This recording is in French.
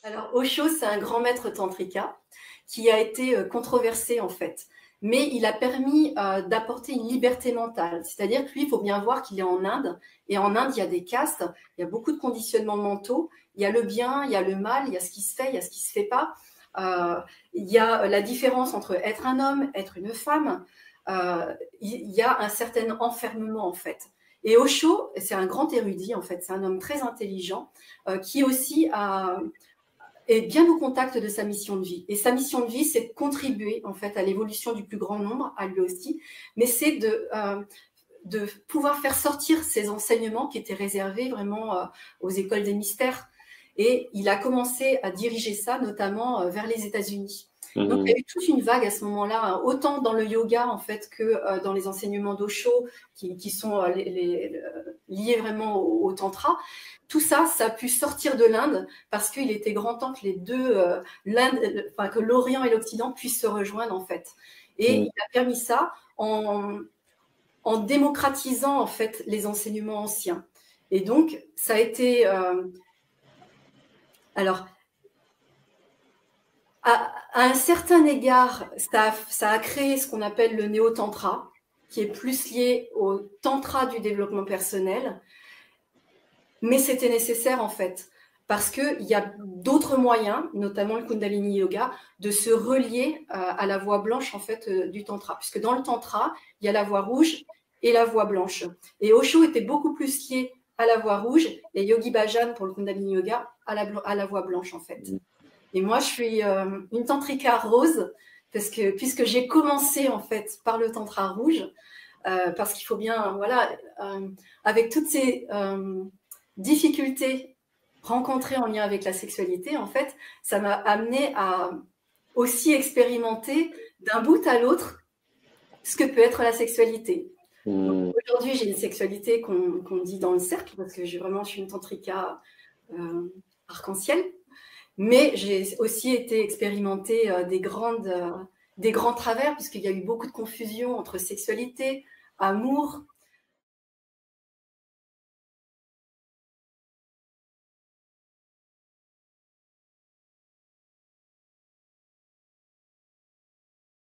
Alors, Osho, c'est un grand maître tantrika qui a été controversé en fait. Mais il a permis d'apporter une liberté mentale. C'est-à-dire que lui, il faut bien voir qu'il est en Inde. Et en Inde, il y a des castes, il y a beaucoup de conditionnements mentaux. Il y a le bien, il y a le mal, il y a ce qui se fait, il y a ce qui se fait pas. Il y a la différence entre être un homme, être une femme. Il y a un certain enfermement en fait. Et Osho, c'est un grand érudit en fait, c'est un homme très intelligent qui aussi est bien au contact de sa mission de vie. Et sa mission de vie, c'est de contribuer en fait à l'évolution du plus grand nombre, à lui aussi, mais c'est de pouvoir faire sortir ces enseignements qui étaient réservés vraiment aux écoles des mystères. Et il a commencé à diriger ça, notamment vers les États-Unis. Donc, il y a eu toute une vague à ce moment-là, hein, autant dans le yoga en fait que dans les enseignements d'Osho, qui sont liés vraiment au tantra. Tout ça, ça a pu sortir de l'Inde parce qu'il était grand temps que les deux, enfin, que l'Orient et l'Occident puissent se rejoindre en fait. Et il a permis ça en démocratisant en fait les enseignements anciens. Et donc, ça a été alors à un certain égard, ça a créé ce qu'on appelle le néo-tantra, qui est plus lié au tantra du développement personnel, mais c'était nécessaire en fait, parce qu'il y a d'autres moyens, notamment le Kundalini Yoga, de se relier à la voie blanche en fait du tantra, puisque dans le tantra, il y a la voie rouge et la voie blanche. Et Osho était beaucoup plus lié à la voie rouge, et Yogi Bhajan pour le Kundalini Yoga à la voie blanche en fait. Et moi, je suis une tantrika rose, parce que puisque j'ai commencé en fait par le tantra rouge, parce qu'il faut bien, voilà, avec toutes ces difficultés rencontrées en lien avec la sexualité, en fait, ça m'a amené à aussi expérimenter d'un bout à l'autre ce que peut être la sexualité. Aujourd'hui, j'ai une sexualité qu'on dit dans le cercle, parce que je suis une tantrika arc-en-ciel. Mais j'ai aussi été expérimenter des grands travers, puisqu'il y a eu beaucoup de confusion entre sexualité, amour,